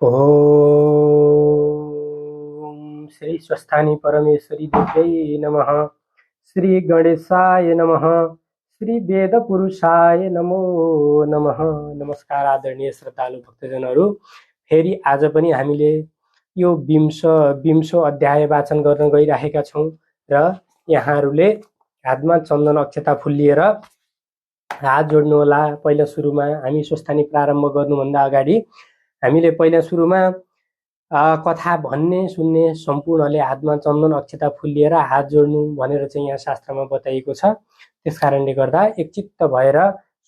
ओम श्री स्वस्थानी परमेश्वरी देव्यै नमः। श्री गणेशाय नमः। श्री वेद पुरुषाय नमो नमः। नमस्कार आदरणीय श्रद्धालु भक्तजनहरू, फेरि आज पनि हामीले यो विंशो अध्याय वाचन गर्न गइरहेका छौँ र यहाँहरूले हातमा चन्दन अक्षता फुल लिएर हात जोड्नु होला। पहिला सुरुमा हामी स्वस्थानी प्रारम्भ गर्नुभन्दा अगाडि हामीले पहिला सुरुमा कथा भन्ने सुन्ने सम्पूर्णले हातमा चन्दन अक्षता फुल लिएर हात जोड्नु भनेर चाहिँ यहाँ शास्त्रमा बताइएको छ। त्यसकारणले गर्दा एकचित्त भएर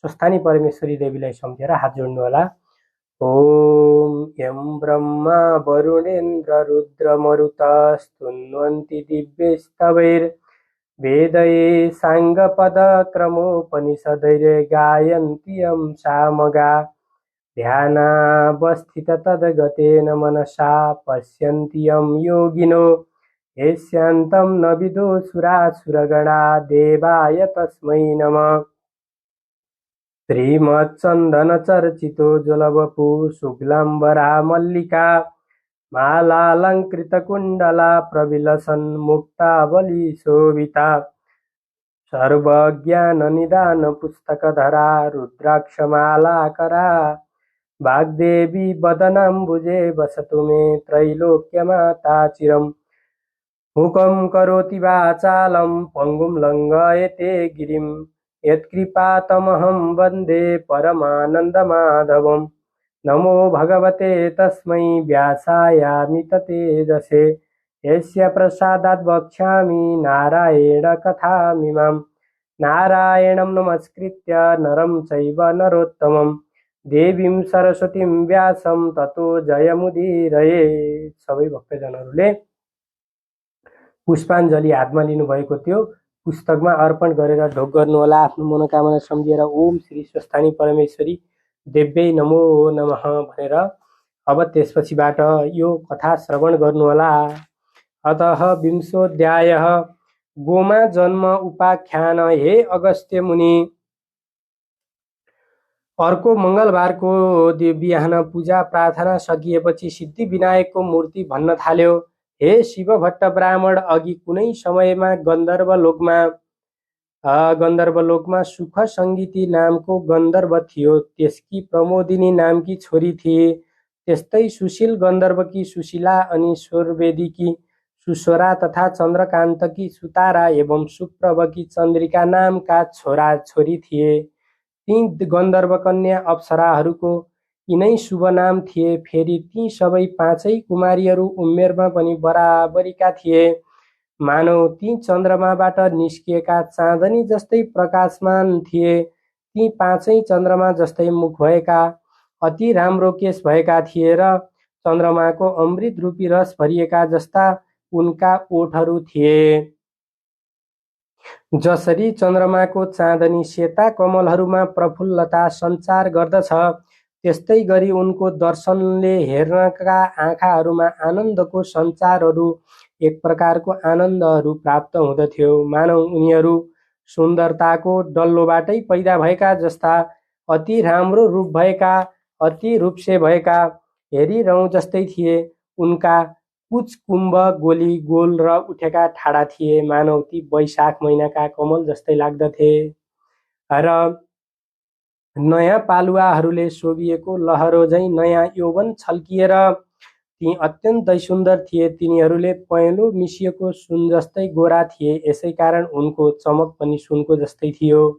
स्वस्थानी परमेश्वरी देवीलाई सम्झेर हात जोड्नु होला। ओम यम ब्रह्मा वरुणेन्द्र रुद्र मरुत स्तुन्वन्ति दिव्यस्तवैर् वेदये साङ्गपद क्रमोपनिषदैर् गायन्ति यं सामगा ध्यानावस्थित तद्गतेन मनसा पश्यन्ति यं योगिनो यस्यान्तं न विदुषुरासुरगणा देवाय तस्मै नमः। श्रीमच्चन्दनचर्चितो ज्वलवपु शुक्लाम्बरा मल्लिका मालालङ्कृतकुण्डला प्रविलसन्मुक्तावली शोभिता सर्वज्ञाननिदान पुस्तकधरा रुद्राक्षमालाकरा वाग्देवी वदनाम्बुजे वसतु मे त्रैलोक्यमाता चिरम्। मूकं करोति वाचालं पङ्गुं लङ्घयते गिरिं यत्कृपातमहं वन्दे परमानन्दमाधवम्। नमो भगवते तस्मै व्यासायामिततेजसे यस्य प्रसादात् वक्ष्यामि नारायण कथामिमाम्। नारायणं नमस्कृत्य नरं चैव नरोत्तमं देवीं सरस्वतीं व्यासं ततो जयमुदीरये। सबै भक्तजनहरूले पुष्पाञ्जली हातमा लिनुभएको त्यो पुस्तकमा अर्पण गरेर ढोक गर्नु होला। आफ्नो मनोकामना सम्झेर ओम श्री स्वस्थानी परमेश्वरी देव्यै नमो नमः भनेर अब त्यसपछिबाट यो कथा श्रवण गर्नु होला। अतः विंशोऽध्यायः गोमा जन्म उपाख्यान। हे अगस्त्य मुनि, अर्को मङ्गलबारको बिहान पूजा प्रार्थना सकिएपछि सिद्धि विनायकको मूर्ति भन्न थाल्यो। हे शिव भट्ट ब्राह्मण, अघि कुनै समयमा गन्धर्वलोकमा सुख सङ्गीती नामको गन्धर्व थियो। त्यसकी प्रमोदिनी नामकी छोरी थिए। त्यस्तै सुशील गन्धर्वकी सुशीला अनि स्वरवेदीकी सुस्वरा तथा चन्द्रकान्तकी सुतारा एवं सुप्रभकी चन्द्रिका नामका छोरा छोरी थिए। ती गन्धर्व कन्या अप्सराहरूको यिनै शुभ नाम थिए। फेरि ती सबै पाँचै कुमारीहरू उमेरमा पनि बराबरीका थिए। मानव ती चन्द्रमाबाट निस्किएका चाँदनी जस्तै प्रकाशमान थिए। ती पाँचै चन्द्रमा जस्तै मुख भएका, अति राम्रो केश भएका थिए र चन्द्रमाको अमृत रूपी रस भरिएका जस्ता उनका ओठहरू थिए। जसरी चन्द्रमाको चाँदनी सेता कमलहरूमा प्रफुल्लता सञ्चार गर्दछ, त्यस्तै गरी उनको दर्शनले हेर्नका आँखाहरूमा आनन्दको सञ्चारहरू, एक प्रकारको आनन्दहरू प्राप्त हुँदथ्यो। मानव उनीहरू सुन्दरताको डल्लोबाटै पैदा भएका जस्ता, अति राम्रो रूप भएका, अति रूपसे भएका, हेरिरौँ जस्तै थिए। उनका कुच कुम्भ गोली गोल र उठेका ठाडा थिए। मानव ती वैशाख महिनाका कमल जस्तै लाग्दथे र नयाँ पालुवाहरूले शोभिएको लहरो झैँ नयाँ यौवन छल्किएर ती अत्यन्तै सुन्दर थिए। तिनीहरूले पहेँलो मिसिएको सुन जस्तै गोरा थिए। यसै कारण उनको चमक पनि सुनको जस्तै थियो।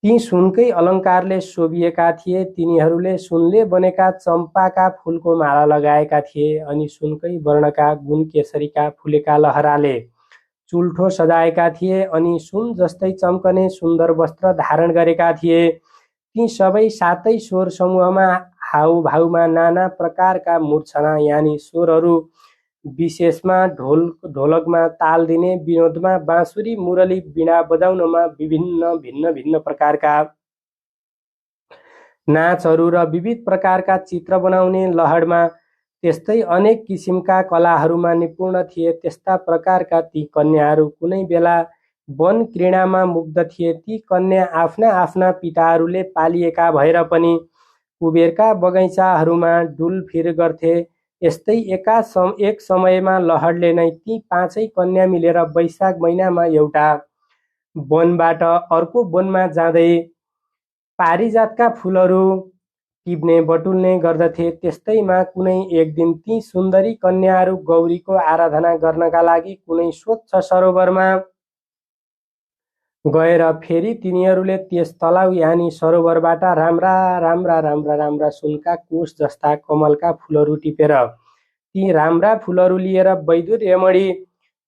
ती सुनकै अलङ्कारले शोभिएका थिए। तिनीहरूले सुनले बनेका चम्पाका फुलको माला लगाएका थिए अनि सुनकै वर्णका गुण केसरीका फुलेका लहराले चुल्ठो सजाएका थिए अनि सुन जस्तै चम्कने सुन्दर वस्त्र धारण गरेका थिए। ती सबै सातै स्वर समूहमा हाउभाउमा नाना प्रकारका मूर्छना यानि स्वरहरू, विशेषमा ढोलकमा ताल दिने, विनोदमा बाँसुरी मुरली वीणा बजाउनमा भिन्न भिन्न प्रकारका नाचहरू र विविध प्रकारका चित्र बनाउने लहडमा त्यस्तै अनेक किसिमका कलाहरूमा निपुण थिए। त्यस्ता प्रकारका ती कन्याहरू कुनै बेला वन क्रीडामा मुग्ध थिए। ती कन्या आफ्ना आफ्ना पिताहरूले पालिएका भएर पनि कुबेरका बगैँचाहरूमा डुलफिर गर्थे। यस्तै एक समयमा लहरले नै ती 5 कन्या मिलेर वैशाख महिनामा एउटा वनबाट अर्को वनमा जाँदै पारिजातका फुलहरू टिप्ने बटुल्ने गर्दथे। त्यस्तैमा कुनै एक दिन ती सुन्दरी कन्याहरू गौरीको आराधना गर्नका लागि कुनै स्वच्छ सरोवरमा गएर फेरि तिनीहरूले त्यस तलाउ यानि सरोवरबाट राम्रा राम्रा राम्रा राम्रा सुनका कोष जस्ता कमलका फुलहरू टिपेर ती राम्रा फुलहरू लिएर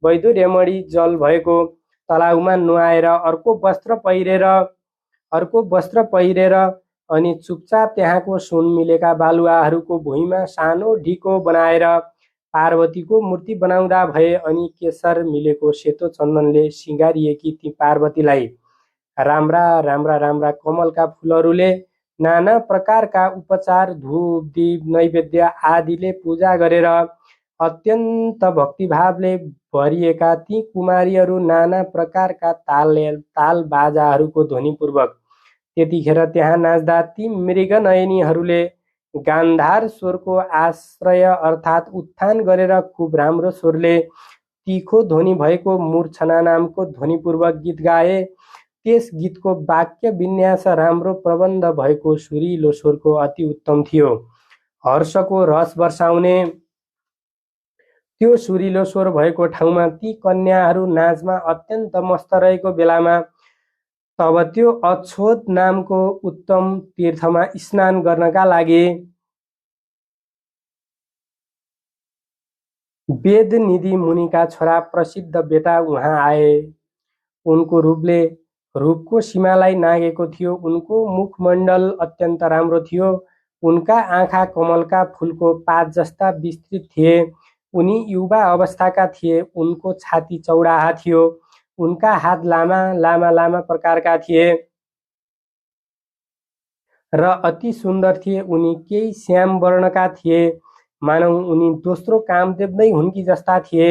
वैदुर्यमणी जल भएको तलाउमा नुहाएर अर्को वस्त्र पहिरेर अनि चुपचाप त्यहाँको सुन मिलेका बालुवाहरूको भुइँमा सानो ढिको बनाएर पार्वतीको मूर्ति बनाउँदा भए अनि केशर मिलेको सेतो चन्दनले सिँगारिएकी ती पार्वतीलाई राम्रा राम्रा राम्रा कमलका फुलहरूले नाना प्रकारका उपचार धूप दीप नैवेद्य आदिले पूजा गरेर अत्यन्त भक्तिभावले भरिएका ती कुमारीहरू नाना प्रकारका ताल बाजाहरूको ध्वनिपूर्वक त्यतिखेर त्यहाँ नाच्दा ती मृगनयनीहरूले गान्धार स्वरको आश्रय अर्थात् उत्थान गरेर खुब राम्रो स्वरले तीखो ध्वनि भएको मूर्छना नामको ध्वनिपूर्वक गीत गाए। त्यस गीतको वाक्य विन्यास राम्रो प्रबन्ध भएको सुरिलो स्वरको अति उत्तम थियो। हर्षको रस वर्षाउने त्यो सुरिलो स्वर भएको ठाउँमा ती कन्याहरू नाचमा अत्यन्त मस्त रहेको बेलामा तब त्यो अछोत नामको उत्तम तीर्थमा स्नान गर्नका लागि वेदनिधि मुनिका छोरा प्रसिद्ध बेटा उहाँ आए। उनको रूपको सीमालाई नागेको थियो। उनको मुखमण्डल अत्यन्त राम्रो थियो। उनका आँखा कमलका फुलको पात जस्ता विस्तृत थिए। उनी युवा अवस्थाका थिए। उनको छाती चौडाहा थियो। उनका हात लामा लामा लामा प्रकारका थिए र अति सुन्दर थिए। उनी केही श्याम वर्णका थिए, मानौ उनी दोस्रो कामदेव नै हुन् कि जस्ता थिए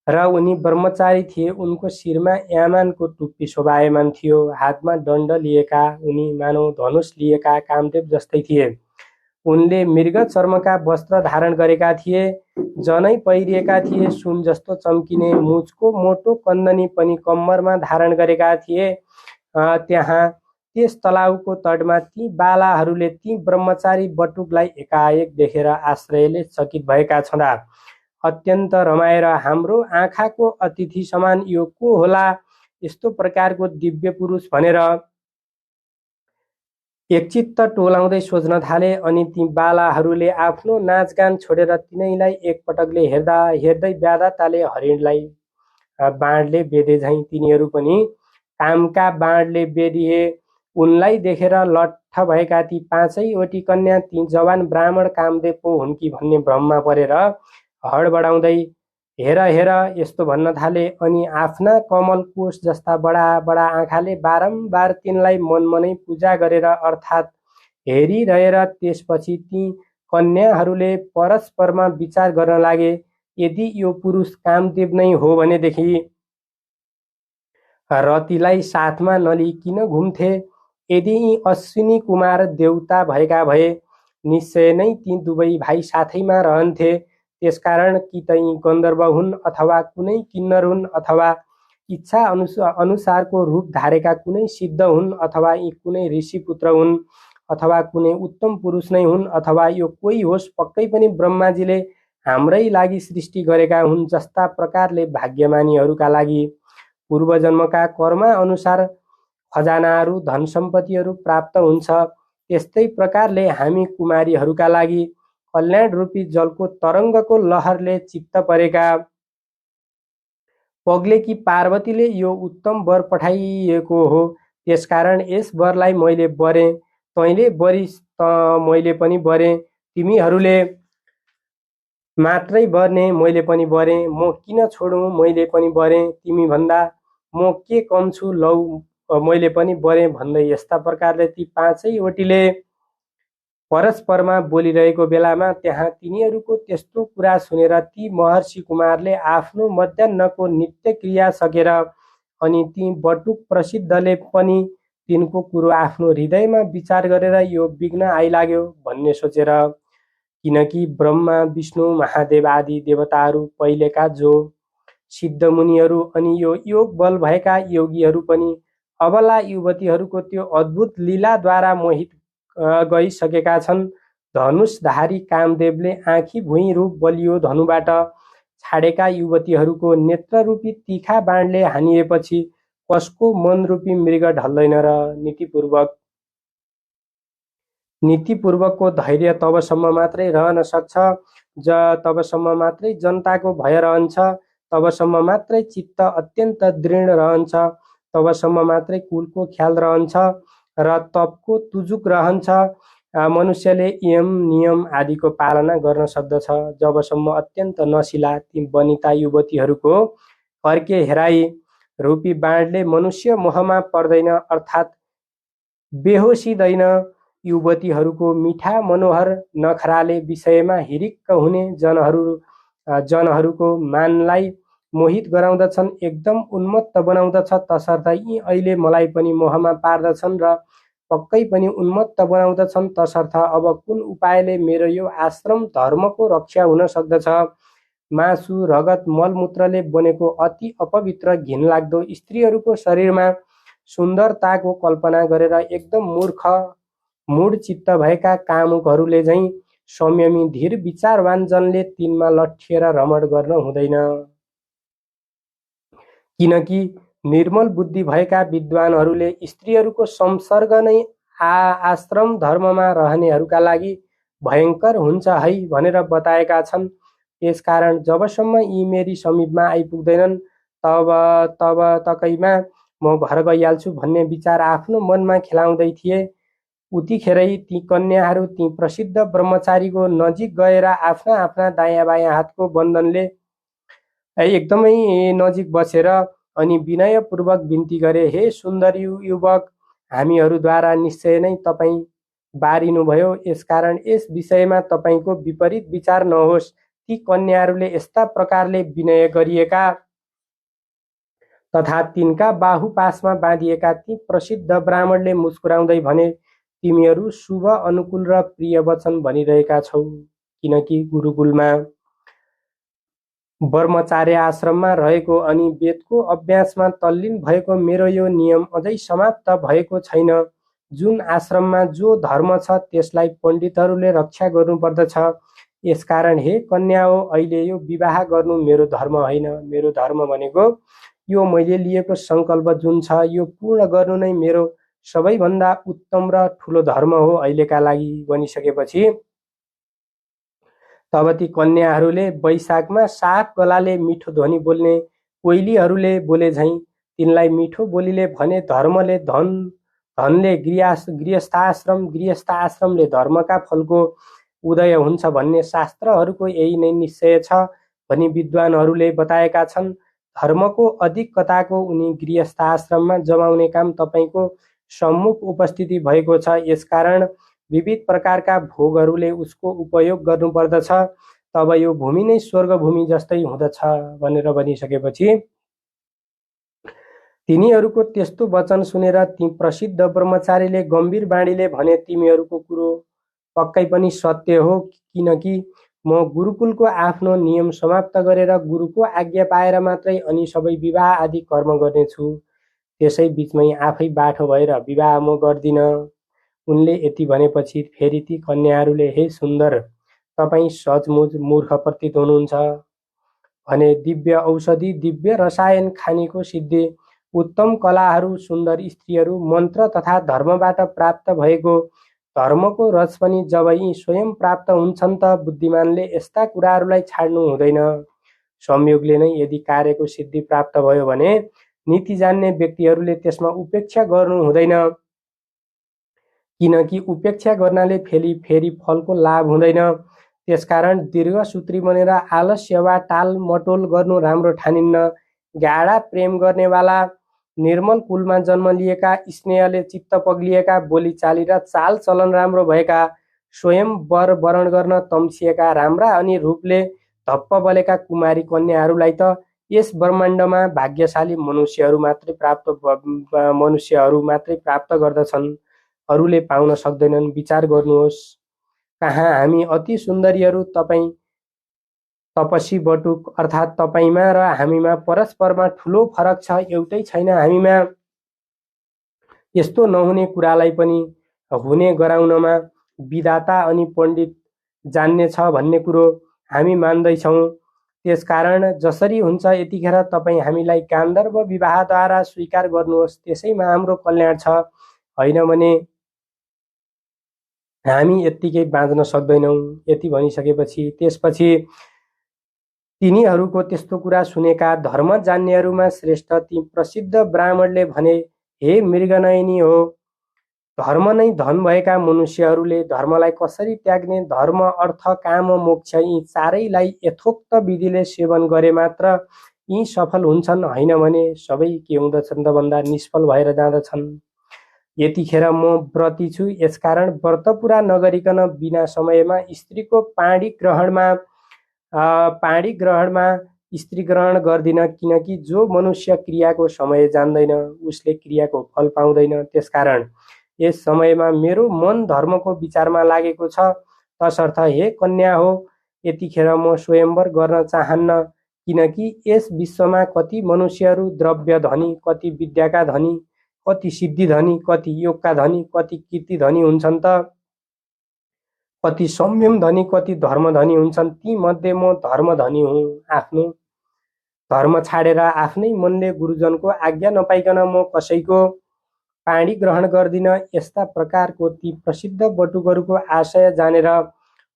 र उनी ब्रह्मचारी थिए। उनको शिरमा यामानको टुप्पी शोभायमान थियो। हातमा दण्ड लिएका उनी मानौ धनुष लिएका कामदेव जस्तै थिए। उनले मृग चर्मका वस्त्र धारण गरेका थिए, जनै पहिरिएका थिए, सुन जस्तो चम्किने मुचको मोटो कन्दनी पनि कम्मरमा धारण गरेका थिए। त्यहाँ त्यस तलाउको तटमा ती बालाहरूले ती ब्रह्मचारी बटुकलाई एकाएक देखेर आश्चर्यले चकित भएका छँदा अत्यन्त रमाएर हाम्रो आँखाको अतिथि समान यो को होला, यस्तो प्रकारको दिव्य पुरुष भनेर एकचित्त टोलाउँदै सोच्न थाले। अनि ती बालाहरूले आफ्नो नाचगान छोडेर तिनैलाई एकपटकले हेर्दै व्याधाताले हरिणलाई बाणले बेधे झैँ तिनीहरू पनि कामका बाणले बेधिए। उनलाई देखेर लट्ठ भएका ती 5वटी कन्या ती जवान ब्राह्मण कामदेव पो हुन् कि भन्ने भ्रममा परेर हडबडाउँदै हेर हेर यस्तो भन्न थाले। अनि आफ्ना कमल कोष जस्ता बडा बडा आँखाले बारम्बार तिनलाई मनमनै पूजा गरेर अर्थात् हेरिरहेर त्यसपछि ती कन्याहरूले परस्परमा विचार गर्न लागे, यदि यो पुरुष कामदेव नै हो भनेदेखि रतिलाई साथमा नलिई किन घुम्थे? यदि यी अश्विनी कुमार देवता भएका भए निश्चय नै ती दुवै भाइ साथैमा रहन्थे। त्यसकारण कि त यी गन्धर्व हुन् अथवा कुनै किन्नर हुन् अथवा इच्छा अनुसारको रूप धारेका कुनै सिद्ध हुन् अथवा यी कुनै ऋषि पुत्र हुन् अथवा कुनै उत्तम पुरुष नै हुन् अथवा यो कोही होस्, पक्कै पनि ब्रह्माजीले हाम्रै लागि सृष्टि गरेका हुन् जस्ता प्रकारले भाग्यमानीहरूका लागि पूर्वजन्मका कर्म अनुसार खजानाहरू धन सम्पत्तिहरू प्राप्त हुन्छ। त्यस्तै प्रकारले हामी कुमारीहरूका लागि कल्याण रूपी जलको तरङ्गको लहरले चित्त परेका पग्लेकी पार्वतीले यो उत्तम वर पठाइएको हो। त्यसकारण यस वरलाई मैले बरेँ, तैँले बरिस् त मैले पनि बरेँ, तिमीहरूले मात्रै बर्ने मैले पनि बरेँ, म किन छोडौँ मैले पनि बरेँ, तिमी भन्दा म के कम छु, लौ मैले पनि बरेँ भन्दै यस्ता प्रकारले ती 5वटीले परस्परमा बोलिरहेको बेलामा त्यहाँ तिनीहरूको त्यस्तो कुरा सुनेर ती महर्षि कुमारले आफ्नो मध्याह्नको नित्य क्रिया सकेर अनि ती बटुक प्रसिद्धले पनि तिनको कुरो आफ्नो हृदयमा विचार गरेर यो विघ्न आइलाग्यो भन्ने सोचेर। किनकि ब्रह्मा विष्णु महादेव आदि देवताहरू पहिलेका जो सिद्ध मुनिहरू अनि यो योग बल भएका योगीहरू पनि अबला युवतीहरूको त्यो अद्भुत लीलाद्वारा मोहित गइसकेका छन्। धनुषधारी कामदेवले आँखी भुइँ रूप बलियो धनुबाट छाडेका युवतीहरूको नेत्ररूपी तीखा बाणले हानिएपछि कसको मनरूपी मृग ढल्दैन र। नीतिपूर्वकको धैर्य तबसम्म मात्रै रहन सक्छ तबसम्म मात्रै जनताको भय रहन्छ, तबसम्म मात्रै चित्त अत्यन्त दृढ रहन्छ, तबसम्म मात्रै कुलको ख्याल रहन्छ र तपको तुजुक रहन्छ। मनुष्यले यम नियम आदिको पालना गर्न सक्दछ। जबसम्म अत्यन्त नशिला ती वनिता युवतीहरूको फर्के हेराई रूपी बाणले मनुष्य मोहमा पर्दैन अर्थात् बेहोसिँदैन। युवतीहरूको मिठा मनोहर नखराले विषयमा हिरिक्क हुने जनहरूको मनलाई मोहित गराउँदछन्, एकदम उन्मत्त बनाउँदछ। तसर्थ यी अहिले मलाई पनि मोहमा पार्दछन् र पक्कै पनि उन्मत्त बनाउँदछन्। तसर्थ अब कुन उपायले मेरो यो आश्रम धर्मको रक्षा हुन सक्दछ? मासु रगत मलमूत्रले बनेको अति अपवित्र घिनलाग्दो स्त्रीहरूको शरीरमा सुन्दरताको कल्पना गरेर एकदम मूढ चित्त भएका कामुकहरूले झैँ संयमी धीर विचारवान जनले तिनमा लट्ठिएर रमण गर्न हुँदैन। किनकि निर्मल बुद्धि भएका विद्वानहरूले स्त्रीहरूको संसर्ग नै आश्रम धर्ममा रहनेहरूका लागि भयङ्कर हुन्छ है भनेर बताएका छन्। त्यसकारण जबसम्म यी मेरी समीपमा आइपुग्दैनन् तब तकैमा म घर गइहाल्छु भन्ने विचार आफ्नो मनमा खेलाउँदै थिए। उतिखेरै ती कन्याहरू ती प्रसिद्ध ब्रह्मचारीको नजिक गएर आफ्ना आफ्ना दायाँ बायाँ हातको बन्धनले एकदमै नजिक बसेर अनि विनयपूर्वक बिन्ती गरे, हे सुन्दर युवक, हामीहरूद्वारा निश्चय नै तपाईँ बारिनुभयो, यसकारण यस विषयमा तपाईँको विपरीत विचार नहोस्। ती कन्याहरूले यस्ता प्रकारले विनय गरिएका तथा तिनका बाहुपासमा बाँधिएका ती प्रसिद्ध ब्राह्मणले मुस्कुराउँदै भने, तिमीहरू शुभ अनुकूल र प्रिय वचन भनिरहेका छौ। किनकि गुरुकुलमा ब्रह्मचार्य आश्रममा रहेको अनि वेदको अभ्यासमा तल्लीन भएको मेरो यो नियम अझै समाप्त भएको छैन। जुन आश्रममा जो धर्म छ त्यसलाई पण्डितहरूले रक्षा गर्नुपर्दछ। यसकारण हे कन्या हो, अहिले यो विवाह गर्नु मेरो धर्म होइन। मेरो धर्म भनेको यो मैले लिएको सङ्कल्प जुन छ यो पूर्ण गर्नु नै मेरो सबैभन्दा उत्तम र ठुलो धर्म हो अहिलेका लागि भनिसकेपछि तब ती कन्याहरूले वैशाखमा साफ गलाले मिठो ध्वनि बोल्ने कोइलीहरूले बोले झैँ तिनलाई मिठो बोलीले भने, धर्मले धनले गृहस्थाश्रमले धर्मका फलको उदय हुन्छ भन्ने शास्त्रहरूको यही नै निश्चय छ भनी विद्वानहरूले बताएका छन्। धर्मको अधिकताको उनी गृहस्थाश्रममा जमाउने काम तपाईँको सम्मुख उपस्थिति भएको छ। यसकारण विविध प्रकारका भोगहरूले उसको उपयोग गर्नुपर्दछ। तब यो भूमि नै स्वर्ग भूमि जस्तै हुँदछ भनेर भनिसकेपछि तिनीहरूको त्यस्तो वचन सुनेर ती प्रसिद्ध ब्रह्मचारीले गम्भीर बाणीले भने, तिमीहरूको कुरो पक्कै पनि सत्य हो। किनकि म गुरुकुलको आफ्नो नियम समाप्त गरेर गुरुको आज्ञा पाएर मात्रै अनि सबै विवाह आदि कर्म गर्नेछु। त्यसै बीचमै आफै बाठो भएर विवाह म गर्दिन। उनले यति भनेपछि फेरि ती कन्याहरूले, हे सुन्दर, तपाईँ सचमुच मूर्ख प्रतीत हुनुहुन्छ भने। दिव्य औषधि, दिव्य रसायन, खानीको सिद्धि, उत्तम कलाहरू, सुन्दर स्त्रीहरू, मन्त्र तथा धर्मबाट प्राप्त भएको धर्मको रस पनि जब यी स्वयं प्राप्त हुन्छन् त बुद्धिमानले यस्ता कुराहरूलाई छाड्नु हुँदैन। संयोगले नै यदि कार्यको सिद्धि प्राप्त भयो भने नीति जान्ने व्यक्तिहरूले त्यसमा उपेक्षा गर्नु हुँदैन। किनकि उपेक्षा गर्नाले फेरि फलको लाभ हुँदैन। त्यसकारण दीर्घसूत्री बनेर आलस्य वा टाल मटोल गर्नु राम्रो ठानिन्न। गाढा प्रेम गर्नेवाला, निर्मल कुलमा जन्म लिएका, स्नेहले चित्त पग्लिएका, बोलीचाली र चाल चलन राम्रो भएका, स्वयं वर वरण गर्न तम्सिएका, राम्रा अनि रूपले धप्प बलेका कुमारी कन्याहरूलाई त यस ब्रह्माण्डमा भाग्यशाली मनुष्यहरू मात्रै प्राप्त गर्दछन्, अरूले पाउन सक्दैनन्। विचार गर्नुहोस्, कहाँ हामी अति सुन्दरीहरू तपस्वी बटुक अर्थात् तपाईँमा र हामीमा परस्परमा ठुलो फरक छ, एउटै छैन। हामीमा यस्तो नहुने कुरालाई पनि हुने गराउनमा विधाता अनि पण्डित जान्ने छ भन्ने कुरो हामी मान्दैछौँ। त्यसकारण जसरी हुन्छ यतिखेर तपाईँ हामीलाई गान्धर्व विवाहद्वारा स्वीकार गर्नुहोस्, त्यसैमा हाम्रो कल्याण छ। होइन भने हामी यत्तिकै बाँच्न सक्दैनौँ। यति भनिसकेपछि त्यसपछि तिनीहरूको त्यस्तो कुरा सुनेका धर्म जान्नेहरूमा श्रेष्ठ ती प्रसिद्ध ब्राह्मणले भने, हे मृगनयनी हो, धर्म नै धन भएका मनुष्यहरूले धर्मलाई कसरी त्याग्ने? धर्म, अर्थ, काम, मोक्ष यी चारैलाई यथोक्त विधिले सेवन गरे मात्र यी सफल हुन्छन्, होइन भने सबै के हुँदछन् त भन्दा निष्फल भएर जाँदछन्। यतिखेर म व्रती छु, यसकारण व्रत पुरा नगरिकन बिना समयमा स्त्रीको पाणी ग्रहणमा स्त्री ग्रहण गर्दिन, किनकि जो मनुष्य क्रियाको समय जान्दैन उसले क्रियाको फल पाउँदैन। त्यसकारण यस समयमा मेरो मन धर्मको विचारमा लागेको छ। तसर्थ हे कन्या हो, यतिखेर म स्वयंवर गर्न चाहन्न, किनकि यस विश्वमा कति मनुष्यहरू द्रव्य धनी, कति विद्याका धनी, कति सिद्धि धनी, कति योगका धनी, कति कीर्ति धनी हुन्छन् त, कति संयम धनी, कति धर्म धनी हुन्छन्। ती मध्ये म धर्म धनी हुँ। आफ्नो धर्म छाडेर आफ्नै मनले गुरुजनको आज्ञा नपाइकन म कसैको पाणी ग्रहण गर्दिन। यस्ता प्रकारको ती प्रसिद्ध बटुकहरूको आशय जानेर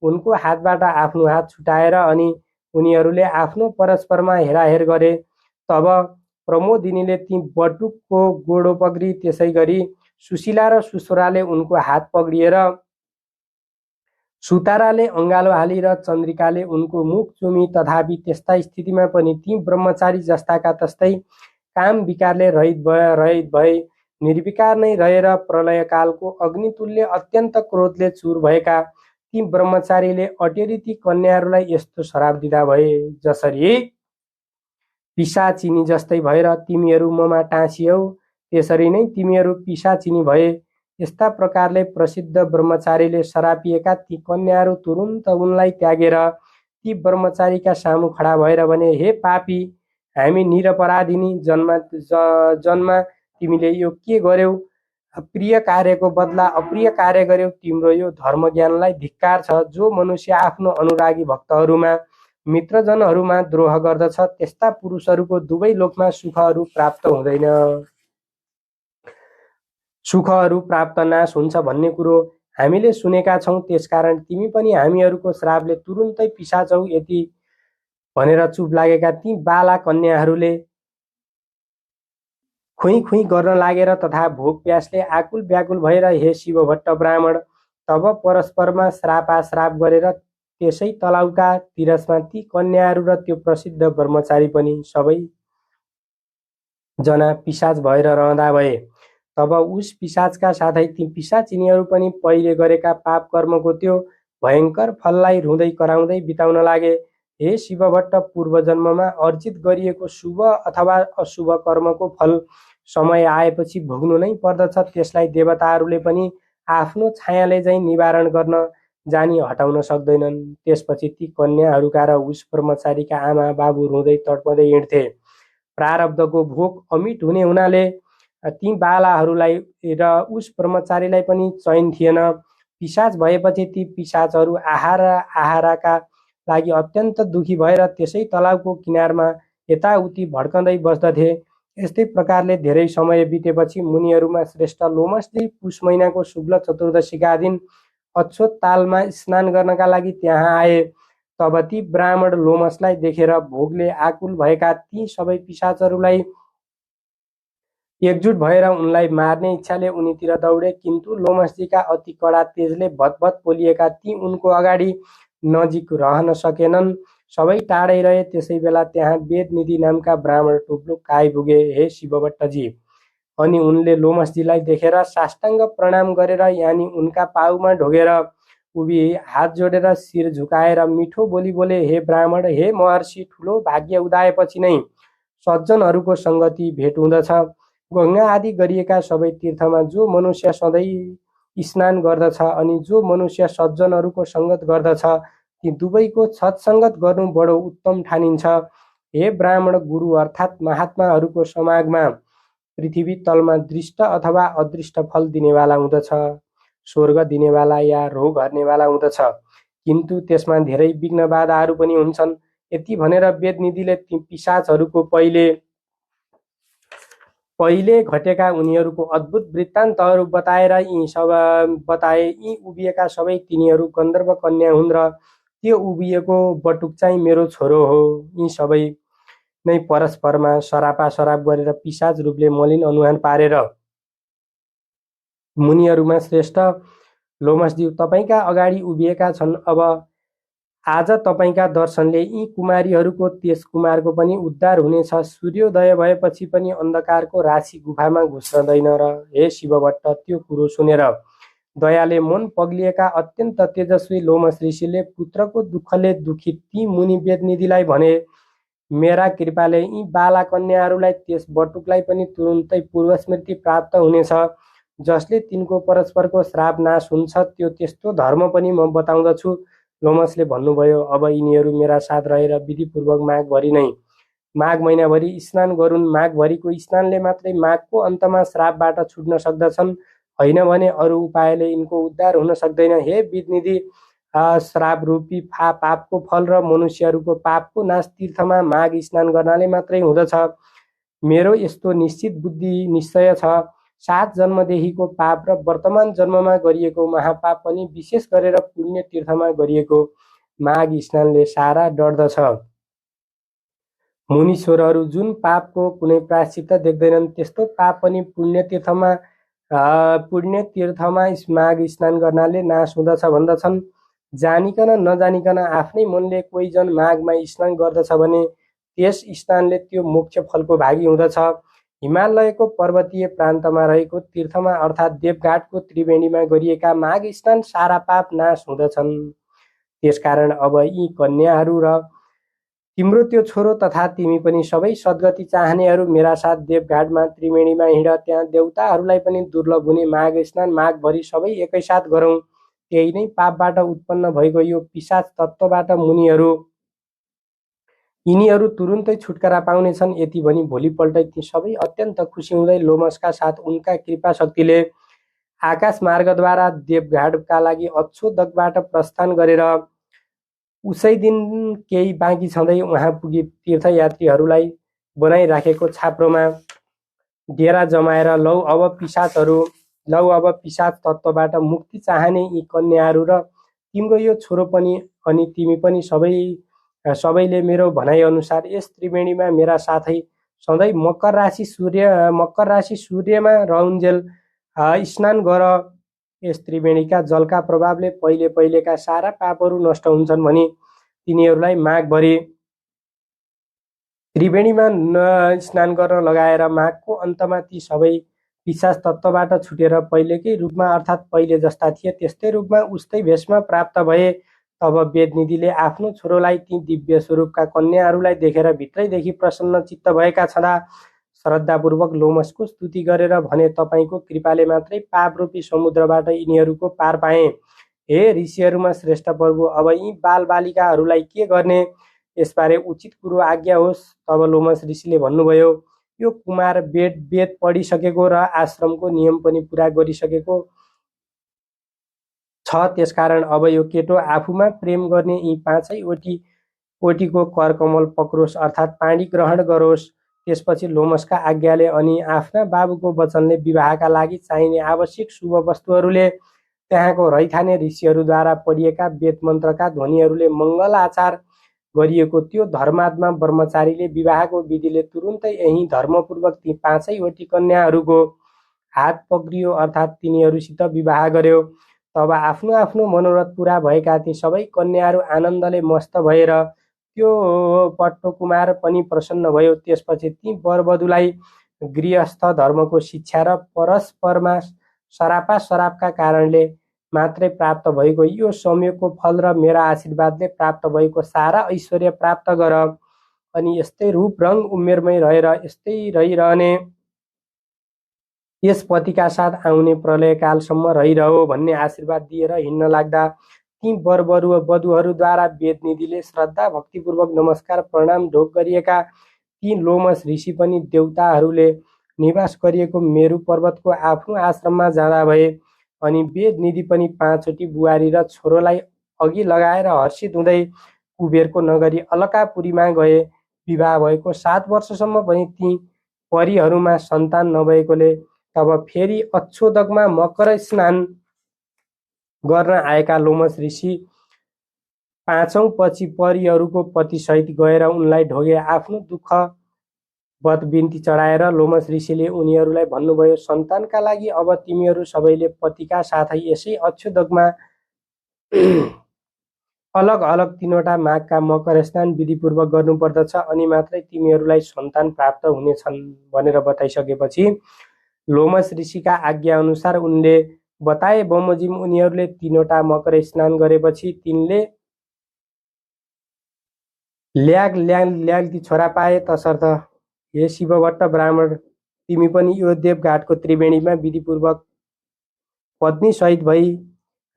उनको हातबाट आफ्नो हात छुटाएर अनि उनीहरूले आफ्नो परस्परमा हेराहेर गरे। तब प्रमोदिनीले ती बटुकको गोडो पक्री, त्यसै गरी सुशीला र सुस्वराले उनको हात पक्रिएर, सुताराले अङ्गालो हाली र चन्द्रिकाले उनको मुख चुमी। तथापि त्यस्ता स्थितिमा पनि ती ब्रह्मचारी जस्ताका तस्तै काम विकारले रहित भए निर्विकार नै रहेर प्रलयकालको अग्नितुल्य अत्यन्त क्रोधले चुर भएका ती ब्रह्मचारीले अटेरी ती कन्याहरूलाई यस्तो श्राप दिँदा भए, जसरी पिशाचिनी जस्तै भएर तिमीहरू ममा टाँसियौ, त्यसरी नै तिमीहरू पिशाचिनी भए। यस्ता प्रकारले प्रसिद्ध ब्रह्मचारीले सरापिएका ती कन्याहरू तुरुन्त उनलाई त्यागेर ती ब्रह्मचारीका सामु खडा भएर भने, हे पापी, हामी निरपराधिनी जन्मा तिमीले यो के गर्यौ? प्रिय कार्यको बदला अप्रिय कार्य गर्यौ। तिम्रो यो धर्म ज्ञानलाई धिक्कार छ। जो मनुष्य आफ्नो अनुरागी भक्तहरूमा, मित्रजनहरूमा द्रोह गर्दछ, त्यस्ता पुरुषहरूको दुवै लोकमा सुखहरू प्राप्त हुँदैन। सुखहरू प्राप्त नाश हुन्छ भन्ने कुरो हामीले सुनेका छौँ। त्यसकारण तिमी पनि हामीहरूको श्रापले तुरुन्तै पिसाचौ। यति भनेर चुप लागेका ती बाला कन्याहरूले खुइ खुइ गर्न लागेर तथा भोक प्यासले आकुल व्याकुल भएर, हे शिवभट्ट ब्राह्मण, तब परस्परमा श्रापाश्राप गरेर त्यसै तलाउका तिरसमा ती कन्याहरू र त्यो प्रसिद्ध ब्रह्मचारी पनि सबै जना पिशाच भएर रहँदा भए। तब उस पिशाचका साथै ती पिशाचिनीहरू पनि पहिले गरेका पाप कर्मको त्यो भयङ्कर फललाई रुँदै कराउँदै बिताउन लागे। हे शिवभट्ट, पूर्व जन्ममा अर्जित गरिएको शुभ अथवा अशुभ कर्मको फल समय आएपछि भोग्नु नै पर्दछ। त्यसलाई देवताहरूले पनि आफ्नो छायाले चाहिँ निवारण गर्न जानी हटाउन सक्दैनन्। त्यसपछि ती कन्याहरूका र उस ब्रह्मचारीका आमा बाबु रुँदै तडपदै हिँड्थे। प्रारब्धको भोग अमिट हुने हुनाले ती बालाहरूलाई र उस ब्रह्मचारीलाई पनि चैन थिएन। पिशाच भएपछि ती पिशाचहरू आहाराका लागि अत्यन्त दुखी भएर त्यसै तलाउको किनारमा यताउति भड्कँदै बस्दथे। यस्तै प्रकारले धेरै समय बितेपछि मुनिहरूमा श्रेष्ठ लोमसजी पुष महिनाको शुक्ल चतुर्दशीका दिन अक्षोत तालमा स्नान गर्नका लागि त्यहाँ आए। तब ती ब्राह्मण लोमसलाई देखेर भोगले आकुल भएका ती सबै पिशाचहरूलाई एकजुट भएर उनलाई मार्ने इच्छाले उनीतिर दौडे, किन्तु लोमसजीका अति कडा तेजले भतभत पोलिएका ती उनको अगाडि नजिक रहन सकेनन्, सबै टाढै रहे। त्यसै बेला त्यहाँ वेदनिधि नामका ब्राह्मण टुप्लुक आइपुगे। हे शिवभट्टजी, अनि उनले लोमसजीलाई देखेर साष्टाङ्ग प्रणाम गरेर यानी उनका पाउमा ढोगेर उभिए, हात जोडेर शिर झुकाएर मिठो बोली बोले, हे ब्राह्मण, हे महर्षि, ठुलो भाग्य उदाएपछि नै सज्जनहरूको सङ्गति भेट हुँदछ। गङ्गा आदि गरिएका सबै तीर्थमा जो मनुष्य सधैँ स्नान गर्दछ अनि जो मनुष्य सज्जनहरूको सङ्गत गर्दछ ती दुवैको सत्सङ्गत गर्नु बडो उत्तम ठानिन्छ। हे ब्राह्मण गुरु अर्थात् महात्माहरूको समागममा पृथ्वी तलमा दृष्ट अथवा अदृष्ट फल दिनेवाला हुँदछ, स्वर्ग दिनेवाला या रोग हर्नेवाला हुँदछ, किन्तु त्यसमा धेरै विघ्न बाधाहरू पनि हुन्छन्। यति भनेर वेदनिधिले ती पिशाचहरूको पहिले घटेका उनीहरूको अद्भुत वृत्तान्तहरू बताए यी उभिएका सबै तिनीहरू गन्धर्व कन्या हुन् र त्यो उभिएको बटुक चाहिँ मेरो छोरो हो। यी सबै नै परस्परमा सराप गरेर पिशाच रूपले मलिन अनुहान पारेर मुनिहरूमा श्रेष्ठ लोमसज्यू तपाईँका अगाडि उभिएका छन्। अब आज तपाईँका दर्शनले यी कुमारीहरूको त्यस कुमारको पनि उद्धार हुनेछ। सूर्योदय भएपछि पनि अन्धकारको राशि गुफामा घुस्रदैन र हे शिवभट्ट त्यो कुरो सुनेर दयाले मन पग्लिएका अत्यन्त तेजस्वी लोमस ऋषिले पुत्रको दुःखले दुखित ती मुनि वेदनिधिलाई भने, मेरा कृपाले यी बाला कन्याहरूलाई त्यस बटुकलाई पनि तुरुन्तै पूर्वस्मृति प्राप्त हुनेछ जसले तिनको परस्परको श्राप नाश हुन्छ। त्यो त्यस्तो धर्म पनि म बताउँदछु। लोमसले भन्नुभयो, अब यिनीहरू मेरा साथ रहेर विधिपूर्वक माघ महिनाभरि स्नान गरून्। माघभरिको स्नानले मात्रै माघको अन्तमा श्रापबाट छुट्न सक्दछन्, होइन भने अरू उपायले यिनको उद्धार हुन सक्दैन। हे विधिनिधि, श्राप रूपी पापको फल र मनुष्यहरूको पापको नाश तीर्थमा माघ स्नान गर्नाले मात्रै हुँदछ। मेरो यस्तो निश्चित बुद्धि निश्चय छ। 7 जन्मदेखिको पाप र वर्तमान जन्ममा गरिएको महापाप पनि विशेष गरेर पुण्य तीर्थमा गरिएको माघ स्नानले सारा डढ्दछ। मुनीश्वरहरू जुन पापको कुनै प्रायश्चित्त देख्दैनन् त्यस्तो पाप पनि पुण्य तीर्थमा माघ स्नान गर्नाले नाश हुँदछ भन्दछन्। जानिकन नजानिकन आफ्नै मनले कोही जन माघमा स्नान गर्दछ भने त्यस स्नानले त्यो मोक्ष फलको भागी हुँदछ। हिमालयको पर्वतीय प्रान्तमा रहेको तीर्थमा अर्थात् देवघाटको त्रिवेणीमा गरिएका माघ स्नान सारा पाप नाश हुँदछन्। त्यसकारण अब यी कन्याहरू र तिम्रो त्यो छोरो तथा तिमी पनि सबै सद्गति चाहनेहरू मेरा साथ देवघाटमा त्रिवेणीमा हिँड। त्यहाँ देवताहरूलाई पनि दुर्लभ हुने माघ स्नान माघभरि सबै एकैसाथ गरौँ। त्यही नै पापबाट उत्पन्न भएको यो पिशाच तत्त्वबाट यिनीहरू तुरुन्तै छुटकारा पाउनेछन्। यति भनी भोलिपल्टै ती सबै अत्यन्त खुसी हुँदै लोमसका साथ उनका कृपा शक्तिले आकाश मार्गद्वारा देवघाटका लागि अच्छोदकबाट प्रस्थान गरेर उसै दिन केही बाँकी छँदै उहाँ पुगी तीर्थयात्रीहरूलाई बनाइराखेको छाप्रोमा डेरा जमाएर लौ अब पिशाच तत्त्वबाट मुक्ति चाहने यी कन्याहरू र तिम्रो यो छोरो पनि अनि तिमी पनि सबैले मेरो भनाइ अनुसार यस त्रिवेणीमा मेरा साथै सधैँ मकर राशि सूर्यमा रहउन्जेल स्नान गर। यस त्रिवेणीका जलका प्रभावले पहिलेका सारा पापहरू नष्ट हुन्छन् भनी तिनीहरूलाई माघभरि त्रिवेणीमा स्नान गर्न लगाएर माघको अन्तमा ती सबै पिशाच तत्त्वबाट छुटेर पहिलेकै रूपमा अर्थात् पहिले जस्ता थिए त्यस्तै रूपमा उस्तै भेषमा प्राप्त भए। तब वेदनिधिले आफ्नो छोरोलाई ती दिव्य स्वरूपका कन्याहरूलाई देखेर भित्रैदेखि प्रसन्न चित्त भएका छँदा श्रद्धापूर्वक लोमसको स्तुति गरेर भने, तपाईँको कृपाले मात्रै पाप रूपी समुद्रबाट यिनीहरूको पार पाए। हे ऋषिहरूमा श्रेष्ठ प्रभु, अब यी बालबालिकाहरूलाई के गर्ने, यसबारे उचित कुरो आज्ञा होस्। तब लोमस ऋषिले भन्नुभयो, यो कुमार वेद पढिसकेको र आश्रमको नियम पनि पुरा गरिसकेको छ। त्यसकारण अब यो केटो आफूमा प्रेम गर्ने यी 5वटीको करकमल पक्रोस् अर्थात् पाणी ग्रहण गरोस्। त्यसपछि लोमसका आज्ञाले अनि आफ्ना बाबुको वचनले विवाहका लागि चाहिने आवश्यक शुभ वस्तुहरूले त्यहाँको रैथाने ऋषिहरूद्वारा पढिएका वेद मन्त्रका ध्वनिहरूले मङ्गल आचार गरिएको त्यो धर्मात्मा ब्रह्मचारीले विवाहको विधिले तुरुन्तै यही धर्मपूर्वक ती 5वटी कन्याहरूको हात पक्रियो अर्थात् तिनीहरूसित विवाह गर्यो। तब आफ्नो आफ्नो मनोरथ पुरा भएका ती सबै कन्याहरू आनन्दले मस्त भएर त्यो पट्टो कुमार पनि प्रसन्न भयो। त्यसपछि ती वरवधुलाई गृहस्थ धर्मको शिक्षा र परस्परमा सरापका कारणले मात्रै प्राप्त भएको यो संयोगको फल र मेरा आशीर्वादले प्राप्त भएको सारा ऐश्वर्य प्राप्त गर। अनि यस्तै रूप रङ उमेरमै रहेर यस्तै रहिरहने, यस पतिका साथ आउने प्रलयकालसम्म रहिरहो भन्ने आशीर्वाद दिएर हिँड्न लाग्दा ती वधुहरूद्वारा वेदनिधिले श्रद्धा भक्तिपूर्वक नमस्कार प्रणाम ढोग गरिएका ती लोमस ऋषि पनि देवताहरूले निवास गरिएको मेरु पर्वतको आफ्नो आश्रममा जाँदा भए। अनि वेदनिधि पनि 5 चोटि बुहारी र छोरोलाई अघि लगाएर हर्षित हुँदै कुबेरको नगरी अलकापुरीमा गए। विवाह भएको 7 वर्षसम्म पनि ती परीहरूमा सन्तान नभएकोले तब फेरि अक्षोदकमा मकर स्नान गर्न आएका लोमस ऋषि 5औं पछि परीहरूको पतिसहित गएर उनलाई ढोगे। आफ्नो दुःख बत बिन्ती चढाएर लोमस ऋषिले उनीहरूलाई भन्नुभयो, सन्तानका लागि अब तिमीहरू सबैले पतिका साथै यसै अक्षोदकमा अलग अलग 3वटा माघका मकर स्नान विधिपूर्वक गर्नुपर्दछ, अनि मात्रै तिमीहरूलाई सन्तान प्राप्त हुनेछन् भनेर बताइसकेपछि लोमस ऋषिका आज्ञा अनुसार उनले बताए बमोजिम उनीहरूले 3वटा मकर स्नान गरेपछि तिनले ल्याग्दी छोरा पाए। तसर्थ हे शिवभट्ट ब्राह्मण, तिमी पनि यो देवघाटको त्रिवेणीमा विधिपूर्वक पत्नी सहित भई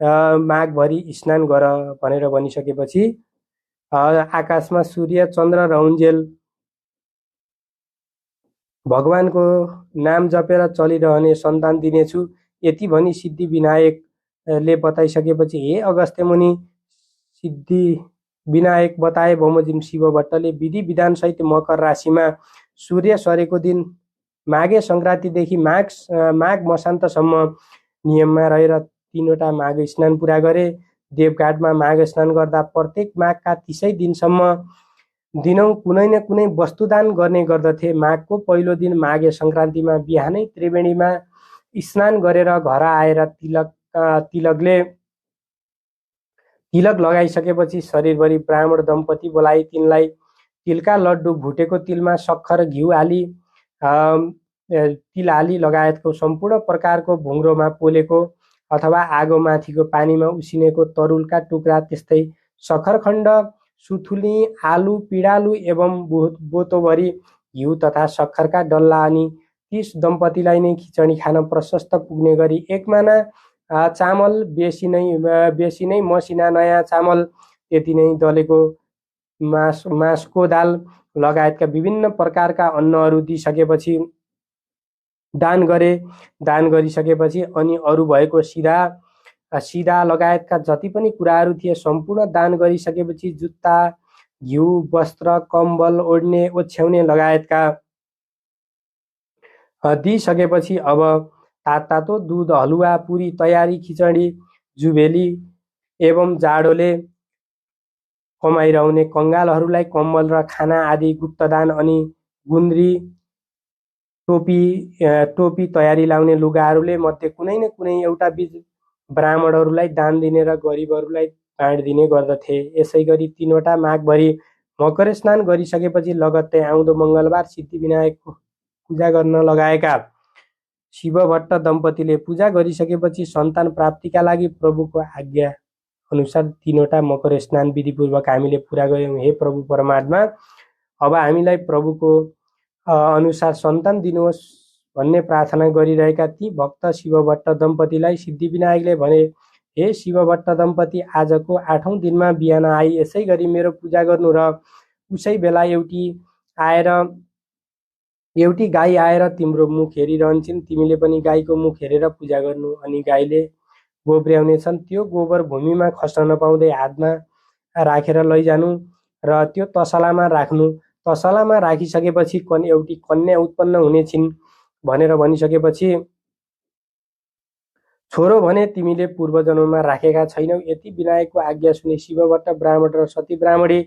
माघभरि स्नान गर भनेर भनिसकेपछि आकाशमा सूर्य चन्द्र रहन्जेल भगवानको नाम जपेर चलिरहने सन्तान दिनेछु यति भनी सिद्धि विनायकले बताइसकेपछि हे अगस्त्य मुनि, सिद्धि विनायक बताए बमोजिम शिवभट्टले विधि विधानसहित मकर राशिमा सूर्य सरेको दिन माघे सङ्क्रान्तिदेखि माघ मसान्तसम्म नियममा रहेर 3वटा माघ स्नान पुरा गरे। देवघाटमा माघ स्नान गर्दा प्रत्येक माघका 30 दिनसम्म दिनौँ कुनै न कुनै वस्तुदान गर्ने गर्दथे। माघको पहिलो दिन माघे सङ्क्रान्तिमा बिहानै त्रिवेणीमा स्नान गरेर घर आएर तिलक लगाइसकेपछि शरीरभरि ब्राह्मण दम्पति बोलाई तिनलाई तिलका लड्डु, भुटेको तिलमा सक्खर, घिउ हाली, तिल हाली लगायतको सम्पूर्ण प्रकारको भुङ्रोमा पोलेको अथवा आगो माथिको पानीमा उसिनेको तरुलका टुक्रा, त्यस्तै सक्खरखण्ड, सुथुली, आलु, पिँडालु एवं बोतोभरि घिउ तथा सक्खरका डल्ला अनि ती दम्पतिलाई नै खिचडी खान प्रशस्त पुग्ने गरी 1 माना चामल, बेसी नै मसिना नयाँ चामल, त्यति नै दलेको मासको दाल लगायतका विभिन्न प्रकारका अन्नहरू दिइसकेपछि दान गरे। दान गरिसकेपछि अनि अरू भएको सिधा लगायतका जति पनि कुराहरू थिए सम्पूर्ण दान गरिसकेपछि जुत्ता, घिउ, वस्त्र, कम्बल, ओढ्ने, ओछ्याउने लगायतका दिइसकेपछि अब तातो दुध, हलुवा, पुरी तयारी, खिचडी, जुभेली एवं जाडोले कमाइरहने कङ्गालहरूलाई कम्बल र खाना आदि गुप्तदान अनि गुन्द्री, टोपी तयारी लाउने लुगाहरूले मध्ये कुनै न कुनै एउटा बीच ब्राह्मणहरूलाई दान दिने र गरिबहरूलाई बाँडिदिने गर्दथे। यसै गरी 3वटा माघभरि मकर स्नान गरिसकेपछि लगत्तै आउँदो मङ्गलबार सिद्धिविनायकको पूजा गर्न लगाएका शिवभट्ट दम्पतिले पूजा गरिसकेपछि सन्तान प्राप्तिका लागि प्रभुको आज्ञा अनुसार 3वटा मकर स्नान विधिपूर्वक हामीले पुरा गऱ्यौँ। हे प्रभु परमात्मा, अब हामीलाई प्रभुको अनुसार सन्तान दिनुहोस् भन्ने प्रार्थना गरिरहेका ती भक्त शिवभट्ट दम्पतिलाई सिद्धिविनायकले भने, हे शिवभट्ट दम्पति, आजको 8औं दिनमा बिहान आई यसै गरी मेरो पूजा गर्नु र उसै बेला एउटी गाई आएर तिम्रो मुख हेरिरहन्छन्। तिमीले पनि गाईको मुख हेरेर पूजा गर्नु। अनि गाईले गोब्र्याउनेछन्। त्यो गोबर भूमिमा खस्न नपाउँदै हातमा राखेर लैजानु र त्यो तसलामा राख्नु। तसलामा राखिसकेपछि एउटी कन्या उत्पन्न हुनेछिन् भनेर भनिसकेपछि छोरो भने तिमीले पूर्वजन्ममा राखेका छैनौ। यति विनायकको आज्ञा सुने शिवभट्ट ब्राह्मण र सती ब्राह्मणी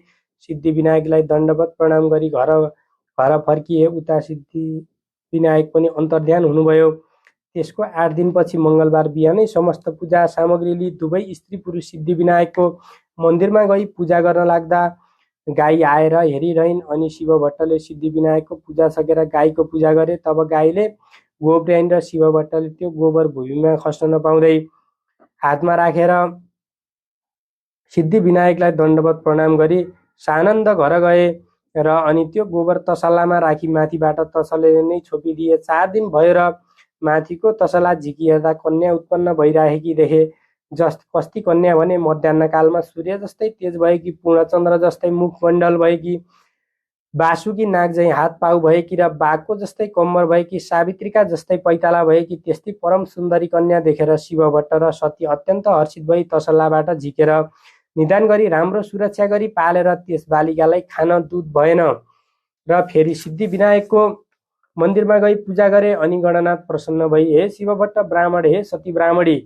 सिद्धिविनायकलाई दण्डवत प्रणाम गरी घर फर्किए। उता सिद्धिविनायक पनि अन्तर्ध्यान हुनुभयो। त्यसको 8 दिनपछि मङ्गलबार बिहानै समस्त पूजा सामग्री लिई दुवै स्त्री पुरुष सिद्धिविनायकको मन्दिरमा गई पूजा गर्न लाग्दा गाई आएर हेरिरहन्। अनि शिवभट्टले सिद्धिविनायकको पूजा सकेर गाईको पूजा गरे। तब गाईले गोब्र्याइन् र शिवभट्टले त्यो गोबर भूमिमा खस्न नपाउँदै हातमा राखेर सिद्धिविनायकलाई दण्डवत प्रणाम गरी सानन्द घर गए। र अनि त्यो गोबर तसलामा राखी माथिबाट तसले नै छोपिदिए। 4 दिन भयो र माथिको तसला झिकी हेर्दा कन्या उत्पन्न भइराखेकी देखे। कस्ती कन्या भने मध्याह्नकालमा सूर्य जस्तै तेज भएकी, पूर्णचन्द्र जस्तै मुखमण्डल भएकी, बासुकी नाग झैँ हात पाउ भएकी र बाघको जस्तै कम्मर भएकी, सावित्रीका जस्तै पैताला भएकी त्यस्तै परम सुन्दरी कन्या देखेर शिवभट्ट र सती अत्यन्त हर्षित भई तसल्लाबाट झिकेर निदान गरी राम्रो सुरक्षा गरी पालेर त्यस बालिकालाई खान दुध भएन र फेरि सिद्धिविनायकको मन्दिरमा गई पूजा गरे। अनि गणनाथ प्रसन्न भई, हे शिवभट्ट ब्राह्मण, हे सती ब्राह्मणी,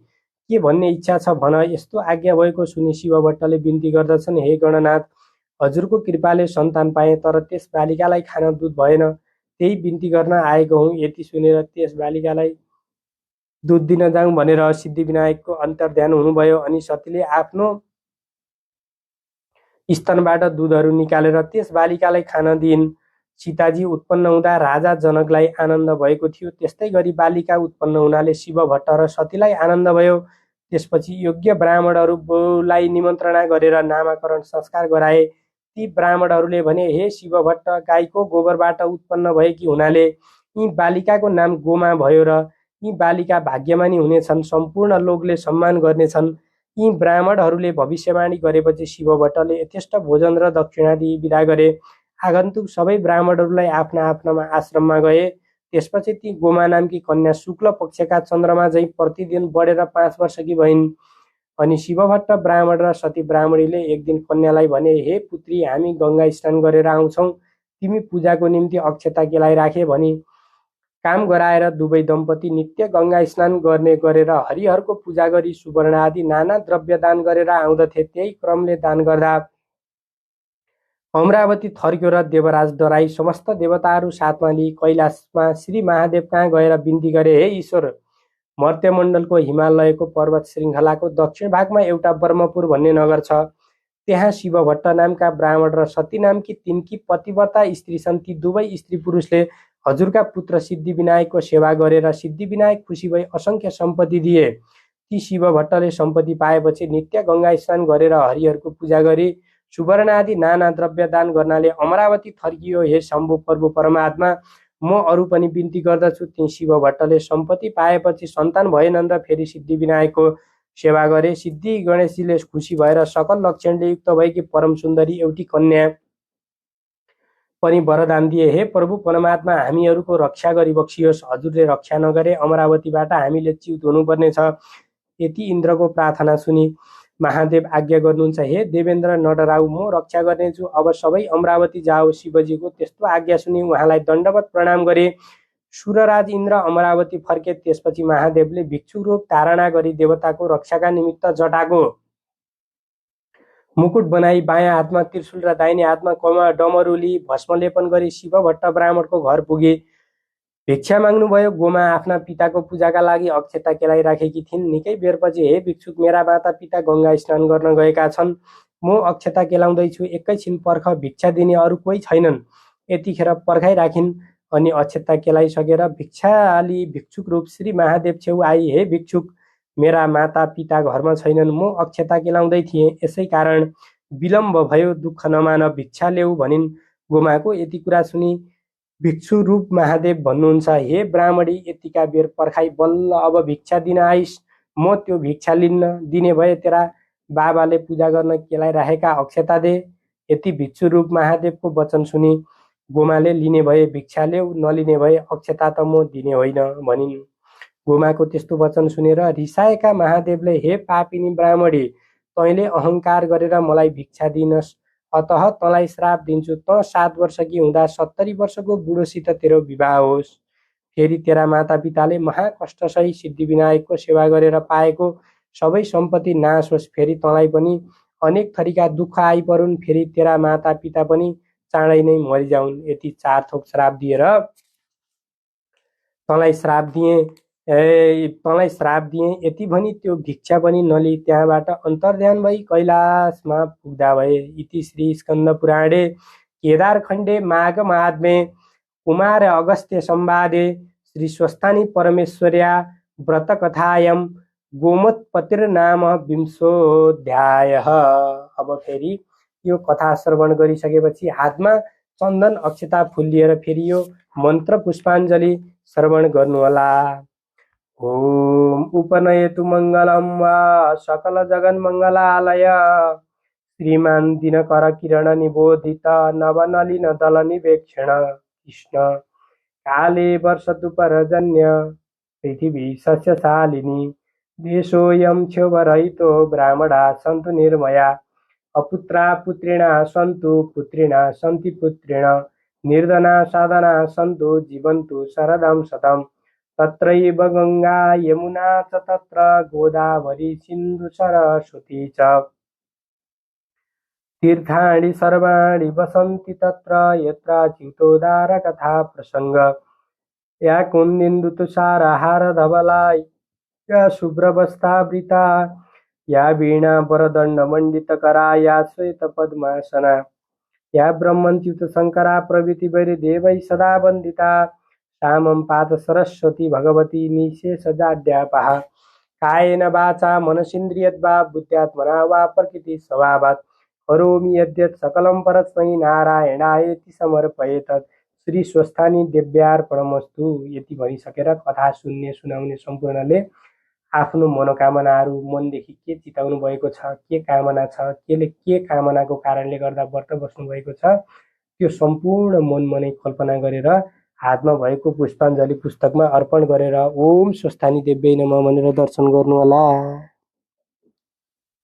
के भन्ने इच्छा छ भन। यस्तो आज्ञा भएको सुनि शिवभट्टले बिन्ती गर्दछन्, हे गणनाथ, हजुरको कृपाले सन्तान पाएँ, तर त्यस बालिकालाई खान दुध भएन, त्यही बिन्ती गर्न आएको हुँ। यति सुनेर त्यस बालिकालाई दुध दिन जाउँ भनेर सिद्धिविनायकको अन्तर्ध्यान हुनुभयो। अनि सतीले आफ्नो स्तनबाट दुधहरू निकालेर त्यस बालिकालाई खान दिइन्। सीताजी उत्पन्न हुँदा राजा जनकलाई आनन्द भएको थियो, त्यस्तै गरी बालिका उत्पन्न हुनाले शिवभट्ट र सतीलाई आनन्द भयो। त्यसपछि योग्य ब्राह्मणहरूलाई निमन्त्रणा गरेर नामाकरण संस्कार गराए। ती ब्राह्मणहरूले भने, हे शिवभट्ट, गाईको गोबरबाट उत्पन्न भएकी हुनाले यी बालिकाको नाम गोमा भयो र यी बालिका भाग्यमानी हुनेछन्, सम्पूर्ण लोकले सम्मान गर्नेछन्। यी ब्राह्मणहरूले भविष्यवाणी गरेपछि शिवभट्टले यथेष्ट भोजन र दक्षिणा दिई विदा गरे। आगन्तुक सबै ब्राह्मणहरूलाई आफ्ना आफ्ना आश्रममा गए। त्यसपछि ती गोमा नामकी कन्या शुक्ल पक्षका चन्द्रमा झैँ प्रतिदिन बढेर 5 वर्षकी भइन्। अनि शिवभट्ट ब्राह्मण र सती ब्राह्मणीले एक दिन कन्यालाई भने, हे पुत्री, हामी गङ्गा स्नान गरेर आउँछौँ, तिमी पूजाको निम्ति अक्षता केलाइराखे भनी काम गराएर दुवै दम्पति नित्य गङ्गा स्नान गर्ने गरेर हरिहरको पूजा गरी सुवर्ण आदि नाना द्रव्य दान गरेर आउँदथे। त्यही क्रमले दान गर्दा अमरावती थर्क्यो र देवराज डराई समस्त देवताहरू साथमा लिई कैलाशमा श्री महादेव कहाँ गएर बिन्ती गरे, हे ईश्वर, मर्त्यमण्डलको हिमालयको पर्वत श्रृङ्खलाको दक्षिण भागमा एउटा ब्रह्मपुर भन्ने नगर छ। त्यहाँ शिवभट्ट नामका ब्राह्मण र सती नामकी तिनकी पतिव्रता स्त्री छन्। ती दुवै स्त्री पुरुषले हजुरका पुत्र सिद्धिविनायकको सेवा गरेर सिद्धिविनायक खुसी भई असङ्ख्य सम्पत्ति दिए। ती शिवभट्टले सम्पत्ति पाएपछि नित्य गङ्गा स्नान गरेर हरिहरको पूजा गरी सुवर्ण आदि नाना द्रव्य दान गर्नाले अमरावती थर्कियो। हे शम्भु प्रभु परमात्मा, म अरू पनि बिन्ती गर्दछु। ती शिवभट्टले सम्पत्ति पाएपछि सन्तान भएनन् र फेरि सिद्धिविनायकको सेवा गरे। सिद्धि गणेशजीले खुसी भएर सकल लक्षणले युक्त भएकी परम सुन्दरी एउटी कन्या पनि वरदान दिए। हे प्रभु परमात्मा, हामीहरूको रक्षा गरिबक्सियोस्। हजुरले रक्षा नगरे अमरावतीबाट हामीले च्युत हुनुपर्ने छ। यति इन्द्रको प्रार्थना सुनि महादेव आज्ञा गर्नुहुन्छ, हे देवेन्द्र नडराउ, म रक्षा गर्नेछु, अब सबै अमरावती जाओ। शिवजीको त्यस्तो आज्ञा सुनि उहाँलाई दण्डवत प्रणाम गरे। सुरराज इन्द्र अमरावती फर्के। त्यसपछि महादेवले भिक्षु रूप धारणा गरी देवताको रक्षाका निमित्त जटाको मुकुट बनाई बायाँ हातमा त्रिशूल र दाहिने हातमा डमरू लिई भस्मलेपन गरी शिवभट्ट ब्राह्मणको घर पुगे। भिक्षा माग्नुभयो। गोमा आफ्ना पिताको पूजाका लागि अक्षता केलाइराखेकी थिइन्। निकै बेरपछि, हे भिक्षुक, मेरा माता पिता गङ्गा स्नान गर्न गएका छन्, म अक्षता केलाउँदैछु, एकैछिन पर्ख, भिक्षा दिने अरू कोही छैनन्। यतिखेर पर्खाइराखिन्। अनि अक्षता केलाइसकेर भिक्षाली भिक्षुक रूप श्री महादेव छेउ आई। हे भिक्षुक, मेरा माता पिता घरमा छैनन्, म अक्षता केलाउँदै थिएँ, यसै कारण विलम्ब भयो, दुःख नमान, भिक्षा ल्याऊ भनिन्। गोमाको यति कुरा सुनि भिक्षु रूप महादेव भन्नुहुन्छ, हे ब्राह्मणी, यतिका बेर पर्खाइ, बल्ल अब भिक्षा दिन आइस, म त्यो भिक्षा लिन्न। दिने भए तेरा बाबाले पूजा गर्न केलाइराखेका अक्षता दे। यति भिक्षु रूप महादेवको वचन सुनि गोमाले लिने भए भिक्षा ल्याऊ, नलिने भए अक्षता त म दिने होइन भनिन्। गोमाको त्यस्तो वचन सुनेर रिसाएका महादेवले, हे पापिनी ब्राह्मणी, तैँले अहङ्कार गरेर मलाई भिक्षा दिनस्, अतः तँलाई श्राप दिन्छु। त 7 वर्षकी हुँदा 70 वर्षको बुढोसित तेरो विवाह होस्। फेरि तेरा माता पिताले महाकष्टसही सिद्धिविनायकको सेवा गरेर पाएको सबै सम्पत्ति नाश होस्। फेरि तँलाई पनि अनेक थरीका दुःख आइपरुन्। फेरि तेरा माता पिता पनि चाँडै नै मरिजाउन्। यति 4 थोक श्राप दिएर तँलाई श्राप दिएँ यति भनी त्यो भिक्षा पनि नलिई त्यहाँबाट अन्तर्ध्यान भई कैलाशमा पुग्दा भए। इति श्री स्कन्द पुराणे केदारखण्डे माघ महात्म्ये कुमार अगस्त्य संवादे श्री स्वस्थानी परमेश्वर्या व्रतकथायां गोमत्पतिर्नाम 20 अध्यायः। अब फेरि यो कथा श्रवण गरिसकेपछि हातमा चन्दन अक्षता फुल लिएर फेरि यो मन्त्र पुष्पाञ्जली श्रवण गर्नुहोला। ओम उपनयतु मङ्गलं वा सकल जगन्मङ्गलालय श्रीमान दिनकर किरण निबोधित नवनलिन दल निवेक्षण कृष्ण काले वर्षतु परजन्य पृथिवी सस्यशालिनी देशोऽयं क्षोभरहितो ब्राह्मणा सन्तु निर्मया अपुत्रा पुत्रिणा सन्तु पुत्रिणा सन्ति पुत्रिण निर्धना साधना सन्तु जीवन्तु शरदं शतं तत्रैव गङ्गा यमुना च तत्र गोदावरी सिन्धु सरस्वती च तीर्थानि सर्वाणि वसन्ति तत्र यत्र चितोदारकथा प्रसङ्ग या कुन्दिन्दु तुषारहार धवला या शुभ्रवस्त्रावृता या वीणा वरदण्ड मण्डितकरा या श्वेतपद्मासना या ब्रह्मच्युत शङ्करा प्रभृति वैर्यदेवैः सदा वन्दिता श्यामं पात सरस्वती भगवती निशेषजाड्यापहा कायेन वाचा मनसीन्द्रियद्वा बुद्ध्यात्मना वा प्रकृतिस्वभावात् करोमि यद्यत् सकलं परस्मै नारायणायेति समर्पयेत् श्री स्वस्थानी देव्यार्पणमस्तु। यति भनिसकेर कथा सुनाउने सम्पूर्णले आफ्नो मनोकामनाहरू मनदेखि के चिताउनु भएको छ, के कामना छ, के कामनाको कारणले गर्दा व्रत बस्नु भएको छ, त्यो सम्पूर्ण मनमनै कल्पना गरेर हातमा भएको पुष्पाञ्जली पुस्तकमा अर्पण गरेर ओम स्वस्थानी देव्यै नमः भनेर दर्शन गर्नुहोला।